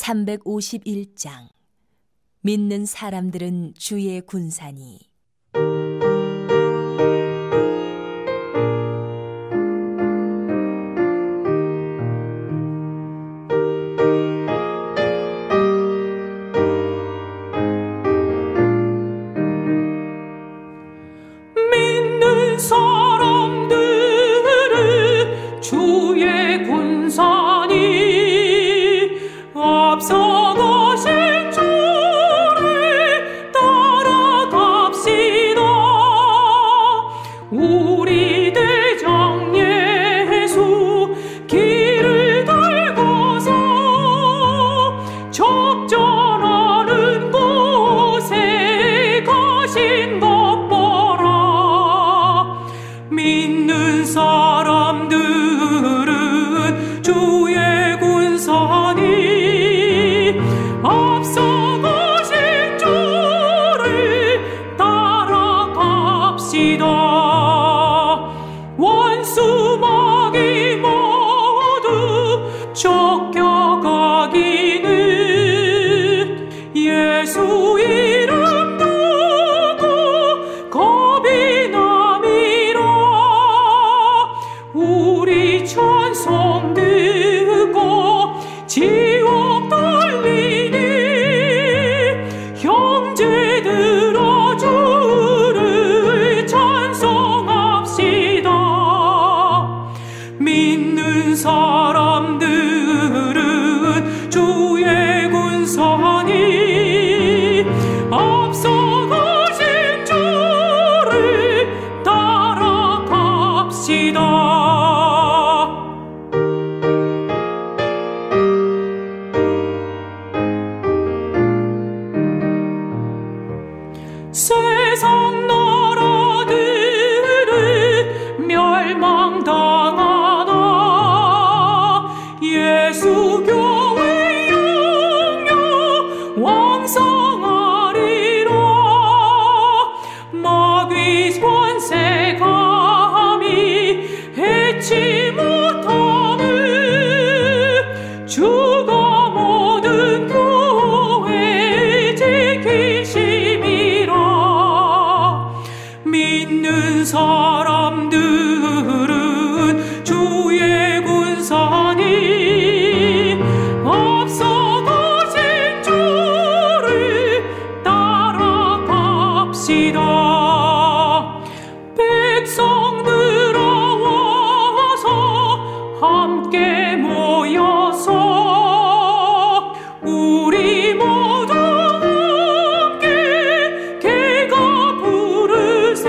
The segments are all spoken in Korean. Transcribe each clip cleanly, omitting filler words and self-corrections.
351장. 믿는 사람들은 주의 군사니. 믿는 사람들은 주의 군사니. 앞서가신 주를 따라갑시다. 우리 대장 예수 길을 달고서 적전하는 곳에 가신 것 보라. 믿는 사람들은 주의 군사니. 앞서가신 주를 따라갑시다. 원수마귀 모두 쫓겨가기는 예수 이름 두고 겁이 남이라. 우리 찬송 듣고 지옥 달리니 형제들아 주를 찬송합시다. 믿는 사람들은 주의 군사니. 앞서가신 주를 따라갑시다. 세상 나라들은 멸망당하나 예수 교회 영영 왕성하리라. 마귀 권세 감히 해치 못함을 주가 모든 교회 지키심이라. 믿는 사람들은 주의 군사니. 앞서가신 주를 따라갑시다. 백성들아 와서 함께 모여서 우리 모두 함께 개가 부르세.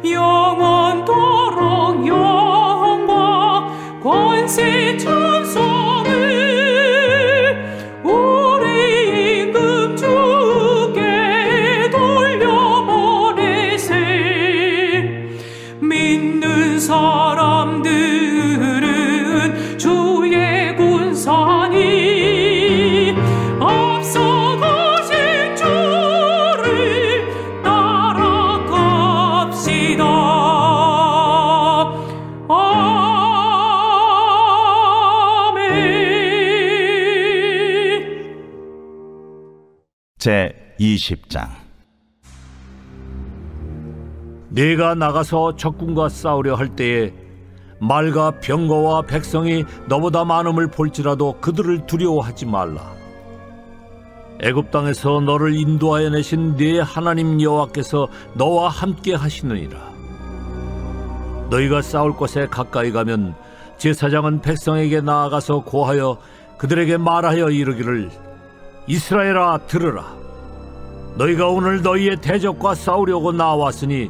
영원토록 영광 권세 찬송을 우리 임금 주께 돌려보내세. 믿는 사람들은 주의 군사니. 앞서가신 주를 따라갑시다. 아멘. 제20장. 네가 나가서 적군과 싸우려 할 때에 말과 병거와 백성이 너보다 많음을 볼지라도 그들을 두려워하지 말라. 애굽 땅에서 너를 인도하여 내신 네 하나님 여호와께서 너와 함께 하시느니라. 너희가 싸울 곳에 가까이 가면 제사장은 백성에게 나아가서 고하여 그들에게 말하여 이르기를, 이스라엘아 들으라. 너희가 오늘 너희의 대적과 싸우려고 나왔으니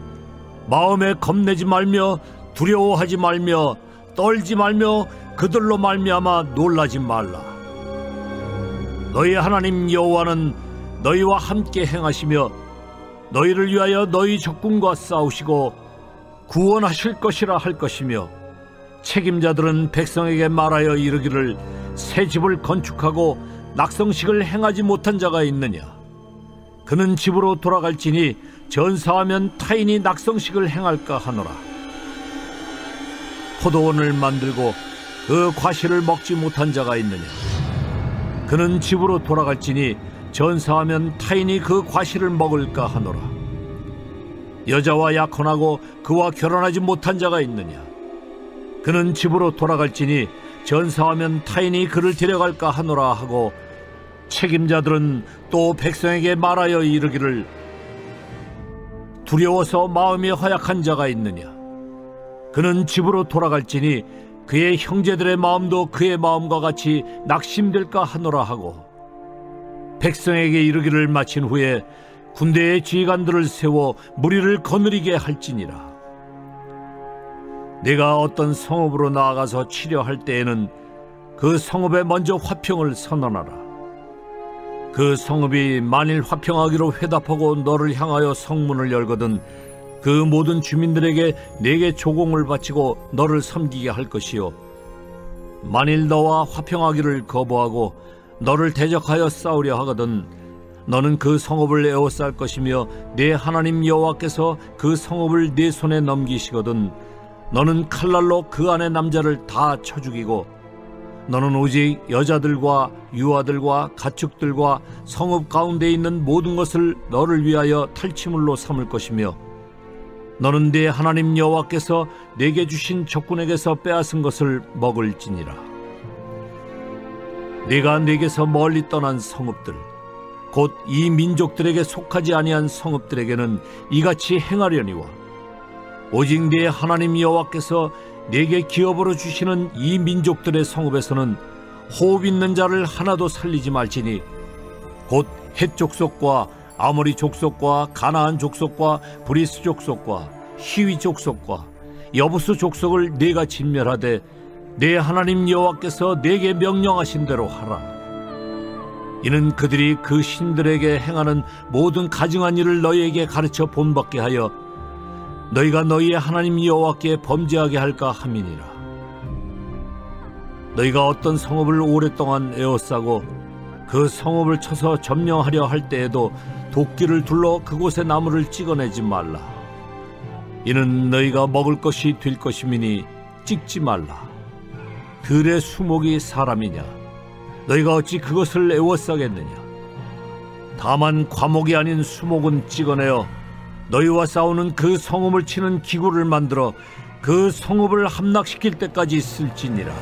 마음에 겁내지 말며 두려워하지 말며 떨지 말며 그들로 말미암아 놀라지 말라. 너희 하나님 여호와는 너희와 함께 행하시며 너희를 위하여 너희 적군과 싸우시고 구원하실 것이라 할 것이며, 책임자들은 백성에게 말하여 이르기를, 새 집을 건축하고 낙성식을 행하지 못한 자가 있느냐. 그는 집으로 돌아갈지니 전사하면 타인이 낙성식을 행할까 하노라. 포도원을 만들고 그 과실을 먹지 못한 자가 있느냐. 그는 집으로 돌아갈지니 전사하면 타인이 그 과실을 먹을까 하노라. 여자와 약혼하고 그와 결혼하지 못한 자가 있느냐? 그는 집으로 돌아갈지니 전사하면 타인이 그를 데려갈까 하노라 하고, 책임자들은 또 백성에게 말하여 이르기를, 두려워서 마음이 허약한 자가 있느냐? 그는 집으로 돌아갈지니 그의 형제들의 마음도 그의 마음과 같이 낙심될까 하노라 하고, 백성에게 이르기를 마친 후에 군대의 지휘관들을 세워 무리를 거느리게 할지니라. 네가 어떤 성읍으로 나아가서 치려할 때에는 그 성읍에 먼저 화평을 선언하라. 그 성읍이 만일 화평하기로 회답하고 너를 향하여 성문을 열거든 그 모든 주민들에게 네게 조공을 바치고 너를 섬기게 할 것이요, 만일 너와 화평하기를 거부하고 너를 대적하여 싸우려 하거든 너는 그 성읍을 에워쌀 것이며 네 하나님 여호와께서 그 성읍을 네 손에 넘기시거든 너는 칼날로 그 안의 남자를 다 쳐 죽이고 너는 오직 여자들과 유아들과 가축들과 성읍 가운데 있는 모든 것을 너를 위하여 탈취물로 삼을 것이며, 너는 네 하나님 여호와께서 네게 주신 적군에게서 빼앗은 것을 먹을지니라. 네가 네게서 멀리 떠난 성읍들, 곧 이 민족들에게 속하지 아니한 성읍들에게는 이같이 행하려니와, 오직 네 하나님 여호와께서 네게 기업으로 주시는 이 민족들의 성읍에서는 호흡 있는 자를 하나도 살리지 말지니, 곧 헷 족속과 아모리 족속과 가나안 족속과 브리스 족속과 히위 족속과 여부스 족속을 네가 진멸하되 네 하나님 여호와께서 네게 명령하신 대로 하라. 이는 그들이 그 신들에게 행하는 모든 가증한 일을 너희에게 가르쳐 본받게 하여 너희가 너희의 하나님 여호와께 범죄하게 할까 함이니라. 너희가 어떤 성읍을 오랫동안 에워싸고 그 성읍을 쳐서 점령하려 할 때에도 도끼를 둘러 그곳의 나무를 찍어내지 말라. 이는 너희가 먹을 것이 될 것임이니 찍지 말라. 들의 수목이 사람이냐? 너희가 어찌 그것을 에워싸겠느냐? 다만 과목이 아닌 수목은 찍어내어 너희와 싸우는 그 성읍을 치는 기구를 만들어 그 성읍을 함락시킬 때까지 쓸지니라.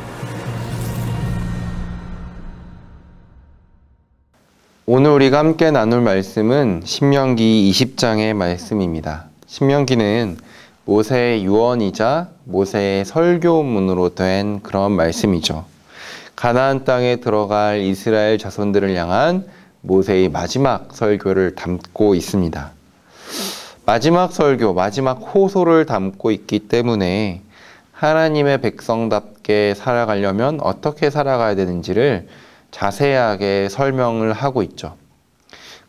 오늘 우리가 함께 나눌 말씀은 신명기 20장의 말씀입니다. 신명기는 모세의 유언이자 모세의 설교문으로 된 그런 말씀이죠. 가나안 땅에 들어갈 이스라엘 자손들을 향한 모세의 마지막 설교를 담고 있습니다. 마지막 설교, 마지막 호소를 담고 있기 때문에 하나님의 백성답게 살아가려면 어떻게 살아가야 되는지를 자세하게 설명을 하고 있죠.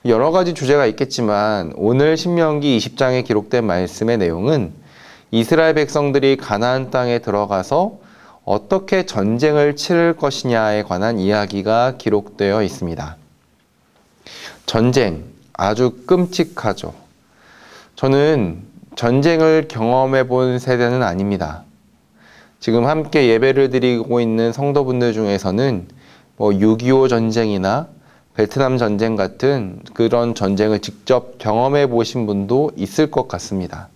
여러 가지 주제가 있겠지만 오늘 신명기 20장에 기록된 말씀의 내용은 이스라엘 백성들이 가나안 땅에 들어가서 어떻게 전쟁을 치를 것이냐에 관한 이야기가 기록되어 있습니다. 전쟁, 아주 끔찍하죠. 저는 전쟁을 경험해 본 세대는 아닙니다. 지금 함께 예배를 드리고 있는 성도분들 중에서는 6.25 전쟁이나 베트남 전쟁 같은 그런 전쟁을 직접 경험해 보신 분도 있을 것 같습니다.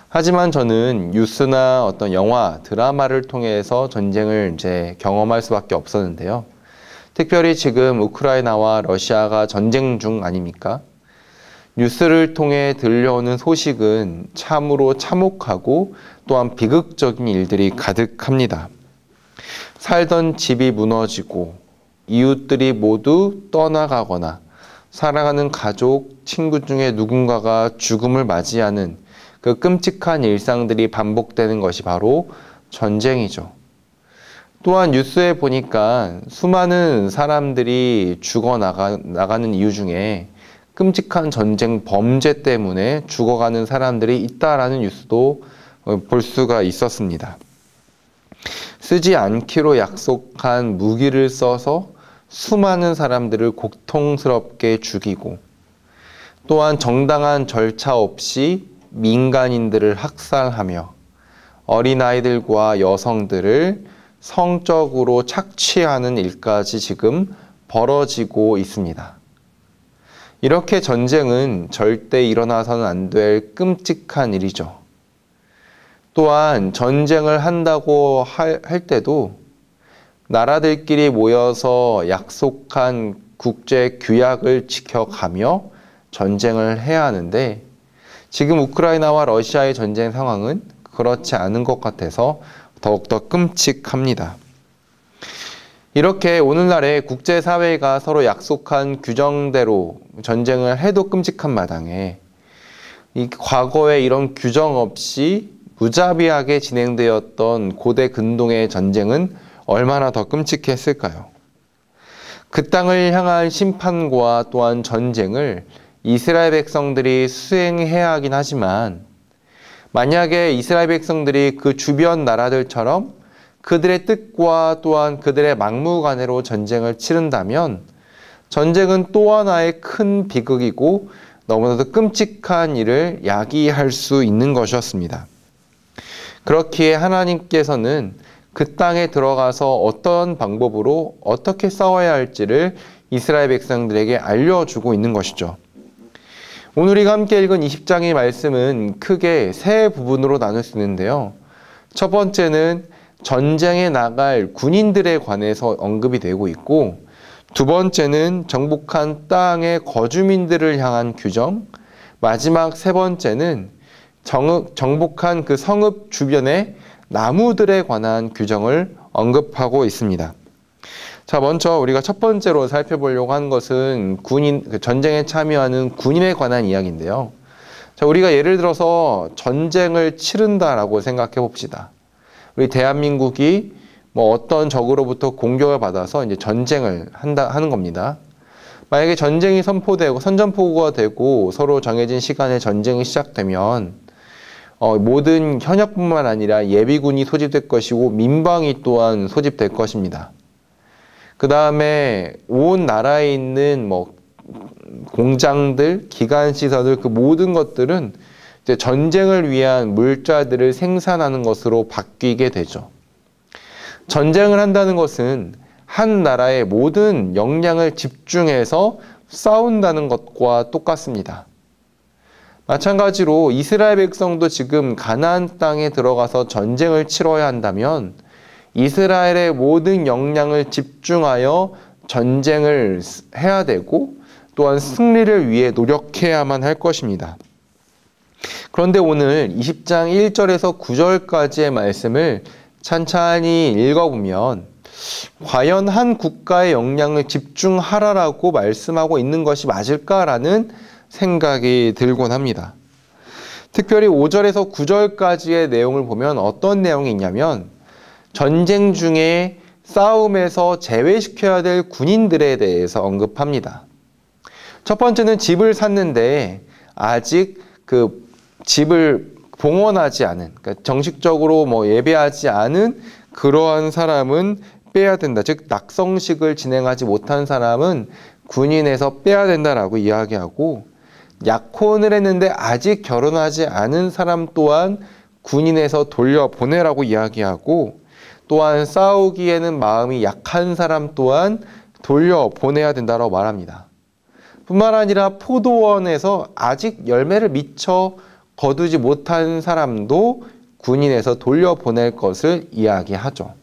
하지만 저는 뉴스나 어떤 영화, 드라마를 통해서 전쟁을 이제 경험할 수밖에 없었는데요. 특별히 지금 우크라이나와 러시아가 전쟁 중 아닙니까? 뉴스를 통해 들려오는 소식은 참으로 참혹하고 또한 비극적인 일들이 가득합니다. 살던 집이 무너지고 이웃들이 모두 떠나가거나 사랑하는 가족, 친구 중에 누군가가 죽음을 맞이하는 그 끔찍한 일상들이 반복되는 것이 바로 전쟁이죠. 또한 뉴스에 보니까 수많은 사람들이 죽어나가는 이유 중에 끔찍한 전쟁 범죄 때문에 죽어가는 사람들이 있다라는 뉴스도 볼 수가 있었습니다. 쓰지 않기로 약속한 무기를 써서 수많은 사람들을 고통스럽게 죽이고 또한 정당한 절차 없이 민간인들을 학살하며 어린아이들과 여성들을 성적으로 착취하는 일까지 지금 벌어지고 있습니다. 이렇게 전쟁은 절대 일어나서는 안 될 끔찍한 일이죠. 또한 전쟁을 한다고 할 때도 나라들끼리 모여서 약속한 국제 규약을 지켜가며 전쟁을 해야 하는데 지금 우크라이나와 러시아의 전쟁 상황은 그렇지 않은 것 같아서 더욱더 끔찍합니다. 이렇게 오늘날의 국제사회가 서로 약속한 규정대로 전쟁을 해도 끔찍한 마당에 이 과거에 이런 규정 없이 무자비하게 진행되었던 고대 근동의 전쟁은 얼마나 더 끔찍했을까요? 그 땅을 향한 심판과 또한 전쟁을 이스라엘 백성들이 수행해야 하긴 하지만 만약에 이스라엘 백성들이 그 주변 나라들처럼 그들의 뜻과 또한 그들의 막무가내로 전쟁을 치른다면 전쟁은 또 하나의 큰 비극이고 너무나도 끔찍한 일을 야기할 수 있는 것이었습니다. 그렇기에 하나님께서는 그 땅에 들어가서 어떤 방법으로 어떻게 싸워야 할지를 이스라엘 백성들에게 알려주고 있는 것이죠. 오늘 우리가 함께 읽은 20장의 말씀은 크게 세 부분으로 나눌 수 있는데요. 첫 번째는 전쟁에 나갈 군인들에 관해서 언급이 되고 있고, 두 번째는 정복한 땅의 거주민들을 향한 규정, 마지막 세 번째는 정복한 그 성읍 주변의 나무들에 관한 규정을 언급하고 있습니다. 자, 먼저 우리가 첫 번째로 살펴보려고 하는 것은 전쟁에 참여하는 군인에 관한 이야기인데요. 자, 우리가 예를 들어서 전쟁을 치른다라고 생각해 봅시다. 우리 대한민국이 어떤 적으로부터 공격을 받아서 이제 전쟁을 하는 겁니다. 만약에 전쟁이 선포되고 선전포고가 되고 서로 정해진 시간에 전쟁이 시작되면 모든 현역뿐만 아니라 예비군이 소집될 것이고 민방위 또한 소집될 것입니다. 그 다음에 온 나라에 있는 공장들, 기관시설들 그 모든 것들은 이제 전쟁을 위한 물자들을 생산하는 것으로 바뀌게 되죠. 전쟁을 한다는 것은 한 나라의 모든 역량을 집중해서 싸운다는 것과 똑같습니다. 마찬가지로 이스라엘 백성도 지금 가나안 땅에 들어가서 전쟁을 치러야 한다면 이스라엘의 모든 역량을 집중하여 전쟁을 해야 되고 또한 승리를 위해 노력해야만 할 것입니다. 그런데 오늘 20장 1절에서 9절까지의 말씀을 찬찬히 읽어보면 과연 한 국가의 역량을 집중하라라고 말씀하고 있는 것이 맞을까라는 생각이 들곤 합니다. 특별히 5절에서 9절까지의 내용을 보면 어떤 내용이 있냐면 전쟁 중에 싸움에서 제외시켜야 될 군인들에 대해서 언급합니다. 첫 번째는 집을 샀는데 아직 그 집을 봉헌하지 않은, 그러니까 정식적으로 예배하지 않은 그러한 사람은 빼야 된다. 즉 낙성식을 진행하지 못한 사람은 군인에서 빼야 된다라고 이야기하고, 약혼을 했는데 아직 결혼하지 않은 사람 또한 군인에서 돌려보내라고 이야기하고, 또한 싸우기에는 마음이 약한 사람 또한 돌려보내야 된다고 말합니다. 뿐만 아니라 포도원에서 아직 열매를 미처 거두지 못한 사람도 군인에서 돌려보낼 것을 이야기하죠.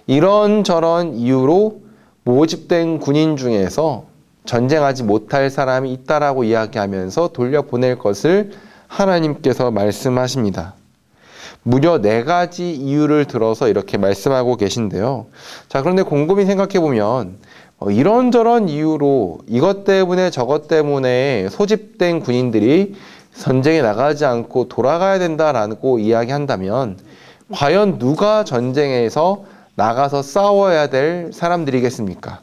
이런저런 이유로 모집된 군인 중에서 전쟁하지 못할 사람이 있다라고 이야기하면서 돌려보낼 것을 하나님께서 말씀하십니다. 무려 4가지 이유를 들어서 이렇게 말씀하고 계신데요. 자, 그런데 곰곰이 생각해 보면 이런저런 이유로 이것 때문에 저것 때문에 소집된 군인들이 전쟁에 나가지 않고 돌아가야 된다라고 이야기한다면 과연 누가 전쟁에서 나가서 싸워야 될 사람들이겠습니까?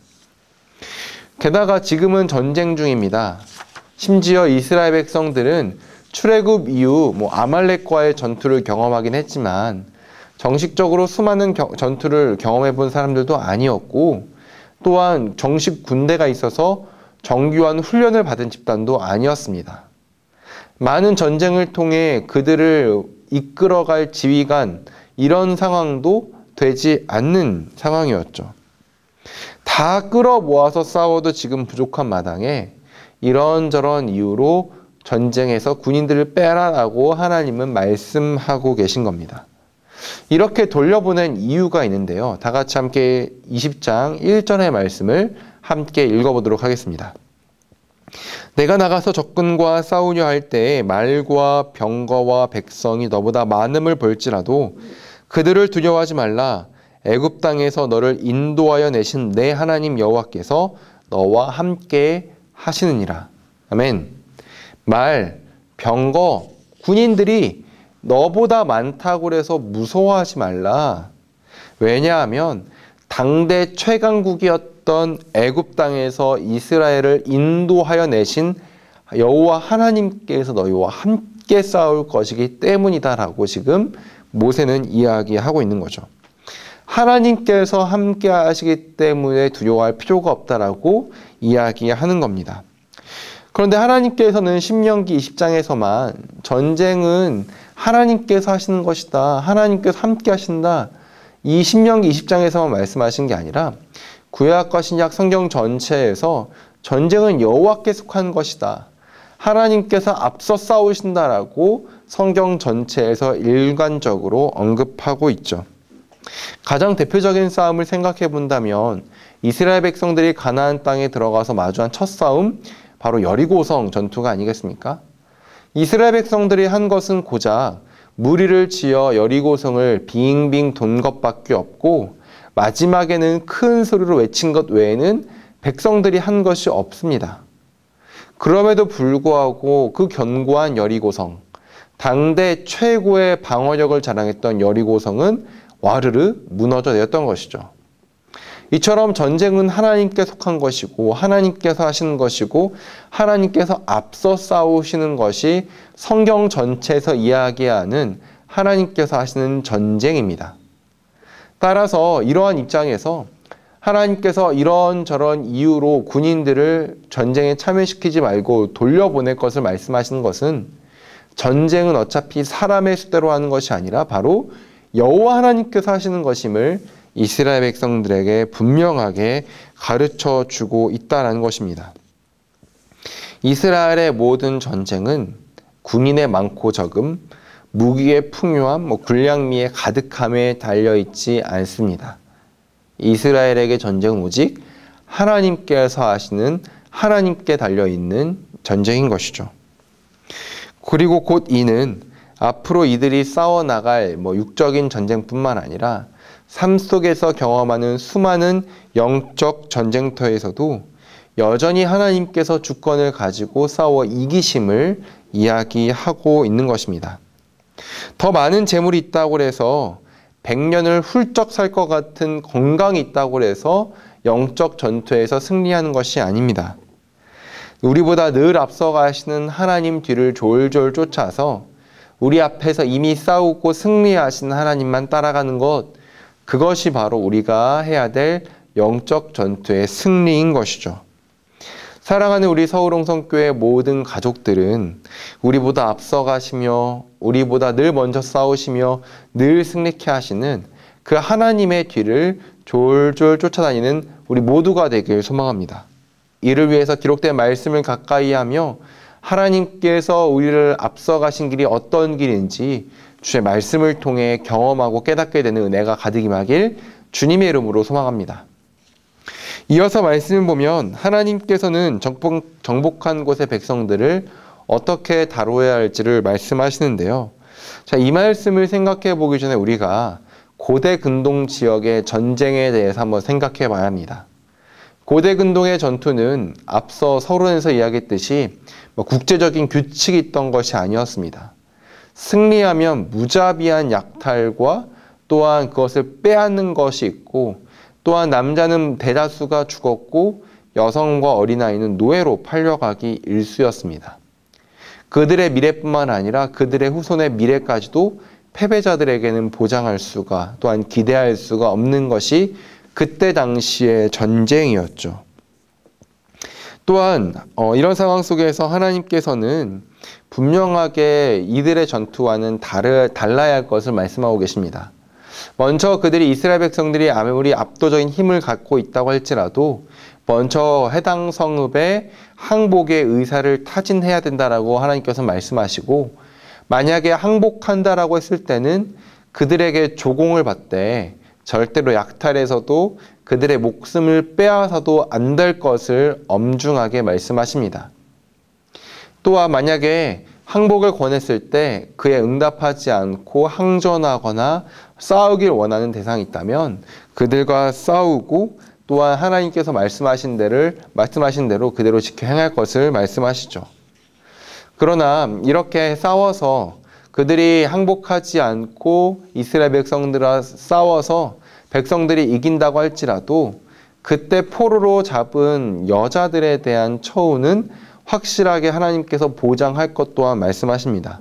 게다가 지금은 전쟁 중입니다. 심지어 이스라엘 백성들은 출애굽 이후 아말렉과의 전투를 경험하긴 했지만 정식적으로 수많은 전투를 경험해 본 사람들도 아니었고, 또한 정식 군대가 있어서 정교한 훈련을 받은 집단도 아니었습니다. 많은 전쟁을 통해 그들을 이끌어갈 지휘관, 이런 상황도 되지 않는 상황이었죠. 다 다 끌어모아서 싸워도 지금 부족한 마당에 이런저런 이유로 전쟁에서 군인들을 빼라라고 하나님은 말씀하고 계신 겁니다. 이렇게 돌려보낸 이유가 있는데요. 다 같이 함께 20장 1절의 말씀을 함께 읽어보도록 하겠습니다. 내가 나가서 적군과 싸우려 할 때에 말과 병거와 백성이 너보다 많음을 볼지라도 그들을 두려워하지 말라. 애굽 땅에서 너를 인도하여 내신 내 하나님 여호와께서 너와 함께 하시느니라. 아멘. 말, 병거, 군인들이 너보다 많다고 해서 무서워하지 말라. 왜냐하면 당대 최강국이었던 애굽 땅에서 이스라엘을 인도하여 내신 여호와 하나님께서 너희와 함께 싸울 것이기 때문이다라고 지금 모세는 이야기하고 있는 거죠. 하나님께서 함께 하시기 때문에 두려워할 필요가 없다라고 이야기하는 겁니다. 그런데 하나님께서는 신명기 20장에서만 전쟁은 하나님께서 하시는 것이다, 하나님께서 함께 하신다, 이 신명기 20장에서만 말씀하신 게 아니라 구약과 신약 성경 전체에서 전쟁은 여호와께 속한 것이다, 하나님께서 앞서 싸우신다라고 성경 전체에서 일관적으로 언급하고 있죠. 가장 대표적인 싸움을 생각해 본다면 이스라엘 백성들이 가나안 땅에 들어가서 마주한 첫 싸움, 바로 여리고성 전투가 아니겠습니까? 이스라엘 백성들이 한 것은 고작 무리를 지어 여리고성을 빙빙 돈 것밖에 없고 마지막에는 큰 소리로 외친 것 외에는 백성들이 한 것이 없습니다. 그럼에도 불구하고 그 견고한 여리고성, 당대 최고의 방어력을 자랑했던 여리고성은 와르르 무너져 내렸던 것이죠. 이처럼 전쟁은 하나님께 속한 것이고 하나님께서 하시는 것이고 하나님께서 앞서 싸우시는 것이 성경 전체에서 이야기하는 하나님께서 하시는 전쟁입니다. 따라서 이러한 입장에서 하나님께서 이런저런 이유로 군인들을 전쟁에 참여시키지 말고 돌려보낼 것을 말씀하시는 것은 전쟁은 어차피 사람의 수대로 하는 것이 아니라 바로 여호와 하나님께서 하시는 것임을 이스라엘 백성들에게 분명하게 가르쳐 주고 있다는 것입니다. 이스라엘의 모든 전쟁은 군인의 많고 적음, 무기의 풍요함, 군량미의 가득함에 달려있지 않습니다. 이스라엘에게 전쟁은 오직 하나님께서 하시는, 하나님께 달려있는 전쟁인 것이죠. 그리고 곧 이는 앞으로 이들이 싸워나갈 육적인 전쟁뿐만 아니라 삶 속에서 경험하는 수많은 영적 전쟁터에서도 여전히 하나님께서 주권을 가지고 싸워 이기심을 이야기하고 있는 것입니다. 더 많은 재물이 있다고 해서 100년을 훌쩍 살 것 같은 건강이 있다고 해서 영적 전투에서 승리하는 것이 아닙니다. 우리보다 늘 앞서가시는 하나님 뒤를 졸졸 쫓아서 우리 앞에서 이미 싸우고 승리하신 하나님만 따라가는 것, 그것이 바로 우리가 해야 될 영적 전투의 승리인 것이죠. 사랑하는 우리 서울홍성교회 모든 가족들은 우리보다 앞서가시며 우리보다 늘 먼저 싸우시며 늘 승리케 하시는 그 하나님의 뒤를 졸졸 쫓아다니는 우리 모두가 되길 소망합니다. 이를 위해서 기록된 말씀을 가까이 하며 하나님께서 우리를 앞서가신 길이 어떤 길인지 주의 말씀을 통해 경험하고 깨닫게 되는 은혜가 가득 임하길 주님의 이름으로 소망합니다. 이어서 말씀을 보면 하나님께서는 정복한 곳의 백성들을 어떻게 다뤄야 할지를 말씀하시는데요. 자, 이 말씀을 생각해 보기 전에 우리가 고대 근동 지역의 전쟁에 대해서 한번 생각해 봐야 합니다. 고대 근동의 전투는 앞서 서론에서 이야기했듯이 국제적인 규칙이 있던 것이 아니었습니다. 승리하면 무자비한 약탈과 또한 그것을 빼앗는 것이 있고, 또한 남자는 대다수가 죽었고 여성과 어린아이는 노예로 팔려가기 일쑤였습니다. 그들의 미래뿐만 아니라 그들의 후손의 미래까지도 패배자들에게는 보장할 수가, 또한 기대할 수가 없는 것이 그때 당시의 전쟁이었죠. 또한 이런 상황 속에서 하나님께서는 분명하게 이들의 전투와는 달라야 할 것을 말씀하고 계십니다. 먼저 그들이 이스라엘 백성들이 아무리 압도적인 힘을 갖고 있다고 할지라도 먼저 해당 성읍의 항복의 의사를 타진해야 된다라고 하나님께서 말씀하시고, 만약에 항복한다라고 했을 때는 그들에게 조공을 받되 절대로 약탈해서도 그들의 목숨을 빼앗아도 안 될 것을 엄중하게 말씀하십니다. 또한 만약에 항복을 권했을 때 그에 응답하지 않고 항전하거나 싸우길 원하는 대상이 있다면 그들과 싸우고, 또한 하나님께서 말씀하신 대로 그대로 지켜 행할 것을 말씀하시죠. 그러나 이렇게 싸워서 그들이 항복하지 않고 이스라엘 백성들과 싸워서 백성들이 이긴다고 할지라도 그때 포로로 잡은 여자들에 대한 처우는 확실하게 하나님께서 보장할 것 또한 말씀하십니다.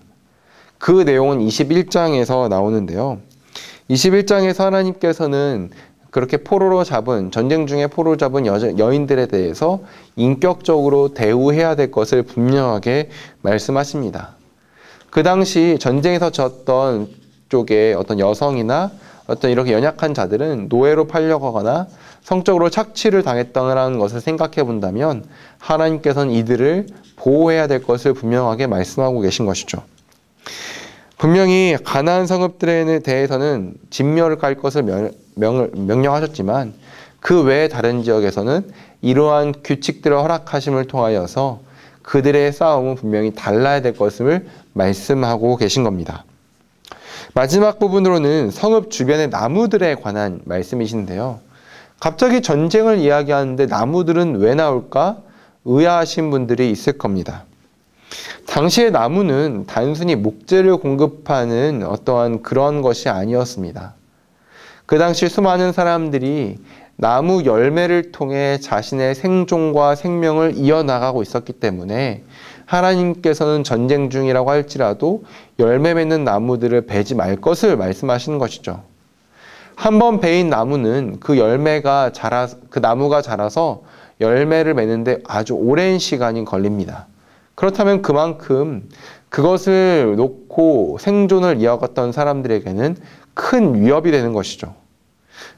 그 내용은 21장에서 나오는데요. 21장에서 하나님께서는 그렇게 전쟁 중에 포로로 잡은 여인들에 대해서 인격적으로 대우해야 될 것을 분명하게 말씀하십니다. 그 당시 전쟁에서 졌던 쪽에 어떤 여성이나 어떤 이렇게 연약한 자들은 노예로 팔려가거나 성적으로 착취를 당했다는 것을 생각해 본다면 하나님께서는 이들을 보호해야 될 것을 분명하게 말씀하고 계신 것이죠. 분명히 가나안 성읍들에 대해서는 진멸을 깔 것을 명령하셨지만 그 외에 다른 지역에서는 이러한 규칙들을 허락하심을 통하여서 그들의 싸움은 분명히 달라야 될 것을 말씀하고 계신 겁니다. 마지막 부분으로는 성읍 주변의 나무들에 관한 말씀이신데요. 갑자기 전쟁을 이야기하는데 나무들은 왜 나올까? 의아하신 분들이 있을 겁니다. 당시의 나무는 단순히 목재를 공급하는 어떠한 그런 것이 아니었습니다. 그 당시 수많은 사람들이 나무 열매를 통해 자신의 생존과 생명을 이어나가고 있었기 때문에 하나님께서는 전쟁 중이라고 할지라도 열매 맺는 나무들을 베지 말 것을 말씀하시는 것이죠. 한번 베인 나무는 그 나무가 자라서 열매를 맺는데 아주 오랜 시간이 걸립니다. 그렇다면 그만큼 그것을 놓고 생존을 이어갔던 사람들에게는 큰 위협이 되는 것이죠.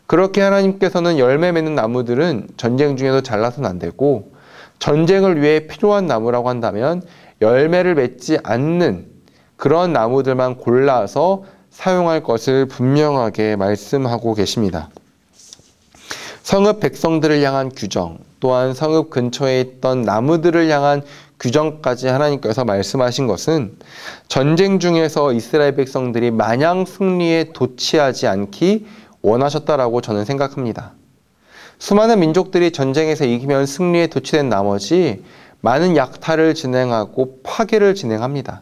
그렇게 하나님께서는 열매 맺는 나무들은 전쟁 중에도 잘라서는 안 되고, 전쟁을 위해 필요한 나무라고 한다면 열매를 맺지 않는 그런 나무들만 골라서 사용할 것을 분명하게 말씀하고 계십니다. 성읍 백성들을 향한 규정, 또한 성읍 근처에 있던 나무들을 향한 규정까지 하나님께서 말씀하신 것은 전쟁 중에서 이스라엘 백성들이 마냥 승리에 도취하지 않기 원하셨다라고 저는 생각합니다. 수많은 민족들이 전쟁에서 이기면 승리에 도취된 나머지 많은 약탈을 진행하고 파괴를 진행합니다.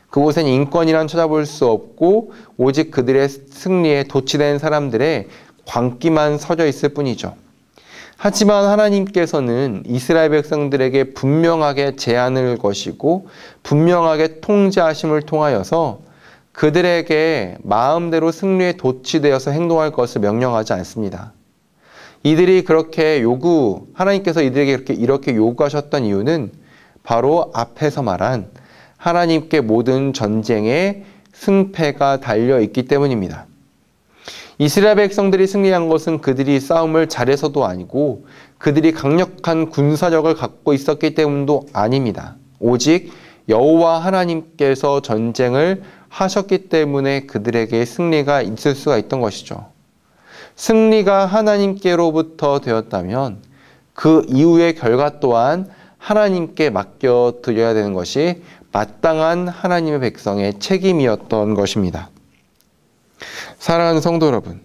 그곳엔 인권이란 찾아볼 수 없고 오직 그들의 승리에 도취된 사람들의 광기만 서져 있을 뿐이죠. 하지만 하나님께서는 이스라엘 백성들에게 분명하게 제안을 거시고 분명하게 통제하심을 통하여서 그들에게 마음대로 승리에 도취되어서 행동할 것을 명령하지 않습니다. 이들이 그렇게 하나님께서 이들에게 이렇게 요구하셨던 이유는 바로 앞에서 말한 하나님께 모든 전쟁의 승패가 달려있기 때문입니다. 이스라엘 백성들이 승리한 것은 그들이 싸움을 잘해서도 아니고 그들이 강력한 군사력을 갖고 있었기 때문도 아닙니다. 오직 여호와 하나님께서 전쟁을 하셨기 때문에 그들에게 승리가 있을 수가 있던 것이죠. 승리가 하나님께로부터 되었다면 그 이후의 결과 또한 하나님께 맡겨드려야 되는 것이 마땅한 하나님의 백성의 책임이었던 것입니다. 사랑하는 성도 여러분,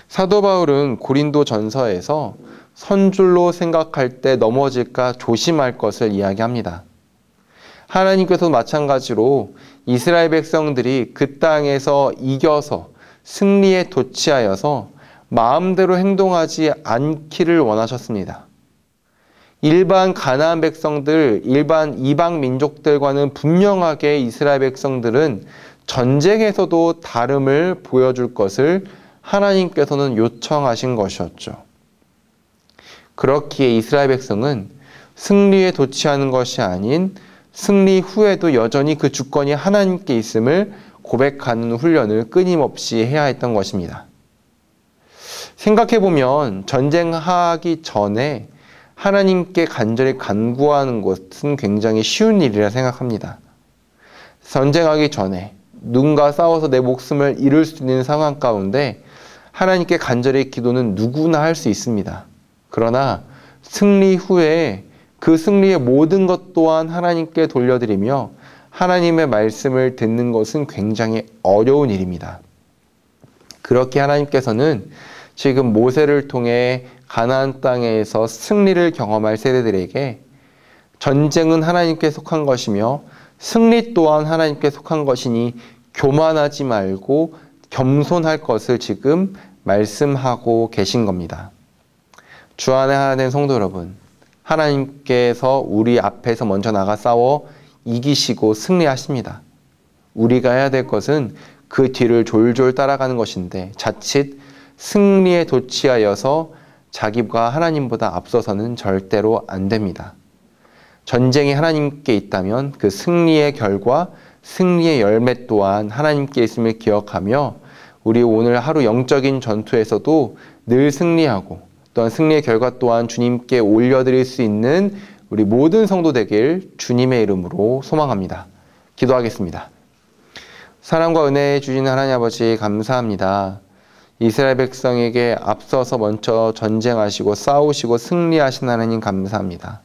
사도 바울은 고린도 전서에서 선줄로 생각할 때 넘어질까 조심할 것을 이야기합니다. 하나님께서도 마찬가지로 이스라엘 백성들이 그 땅에서 이겨서 승리에 도취하여서 마음대로 행동하지 않기를 원하셨습니다. 일반 가나안 백성들, 일반 이방 민족들과는 분명하게 이스라엘 백성들은 전쟁에서도 다름을 보여줄 것을 하나님께서는 요청하신 것이었죠. 그렇기에 이스라엘 백성은 승리에 도취하는 것이 아닌 승리 후에도 여전히 그 주권이 하나님께 있음을 고백하는 훈련을 끊임없이 해야 했던 것입니다. 생각해보면 전쟁하기 전에 하나님께 간절히 간구하는 것은 굉장히 쉬운 일이라 생각합니다. 전쟁하기 전에 누군가 싸워서 내 목숨을 잃을 수 있는 상황 가운데 하나님께 간절히 기도는 누구나 할 수 있습니다. 그러나 승리 후에 그 승리의 모든 것 또한 하나님께 돌려드리며 하나님의 말씀을 듣는 것은 굉장히 어려운 일입니다. 그렇게 하나님께서는 지금 모세를 통해 가나안 땅에서 승리를 경험할 세대들에게 전쟁은 하나님께 속한 것이며 승리 또한 하나님께 속한 것이니 교만하지 말고 겸손할 것을 지금 말씀하고 계신 겁니다. 주 안에 하나 된 성도 여러분, 하나님께서 우리 앞에서 먼저 나가 싸워 이기시고 승리하십니다. 우리가 해야 될 것은 그 뒤를 졸졸 따라가는 것인데 자칫 승리에 도취하여서 자기가 하나님보다 앞서서는 절대로 안 됩니다. 전쟁이 하나님께 있다면 그 승리의 결과, 승리의 열매 또한 하나님께 있음을 기억하며 우리 오늘 하루 영적인 전투에서도 늘 승리하고 또한 승리의 결과 또한 주님께 올려드릴 수 있는 우리 모든 성도 되길 주님의 이름으로 소망합니다. 기도하겠습니다. 사랑과 은혜 주신 하나님 아버지 감사합니다. 이스라엘 백성에게 앞서서 먼저 전쟁하시고 싸우시고 승리하신 하나님 감사합니다.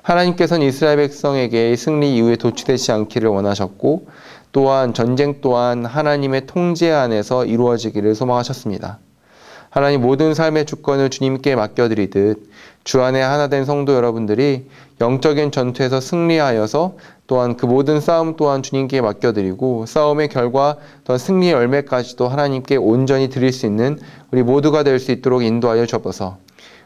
하나님께서는 이스라엘 백성에게 승리 이후에 도취되지 않기를 원하셨고 또한 전쟁 또한 하나님의 통제 안에서 이루어지기를 소망하셨습니다. 하나님 모든 삶의 주권을 주님께 맡겨드리듯 주 안에 하나 된 성도 여러분들이 영적인 전투에서 승리하여서 또한 그 모든 싸움 또한 주님께 맡겨드리고 싸움의 결과 또한 승리의 열매까지도 하나님께 온전히 드릴 수 있는 우리 모두가 될 수 있도록 인도하여 주옵소서.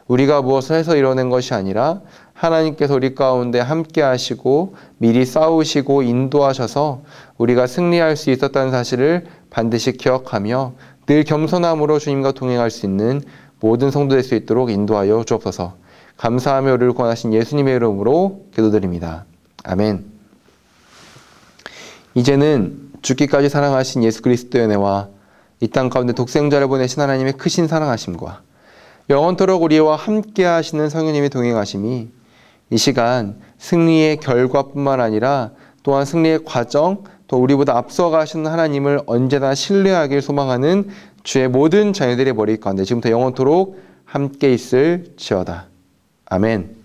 우리가 무엇을 해서 이뤄낸 것이 아니라 하나님께서 우리 가운데 함께 하시고 미리 싸우시고 인도하셔서 우리가 승리할 수 있었다는 사실을 반드시 기억하며 늘 겸손함으로 주님과 동행할 수 있는 모든 성도 될 수 있도록 인도하여 주옵소서. 감사하며 우리를 구원하신 예수님의 이름으로 기도드립니다. 아멘. 이제는 죽기까지 사랑하신 예수 그리스도의 은혜와 이 땅 가운데 독생자를 보내신 하나님의 크신 사랑하심과 영원토록 우리와 함께 하시는 성령님의 동행하심이 이 시간 승리의 결과뿐만 아니라 또한 승리의 과정, 또 우리보다 앞서가시는 하나님을 언제나 신뢰하길 소망하는 주의 모든 자녀들의 머리 가운데 지금부터 영원토록 함께 있을지어다. 아멘.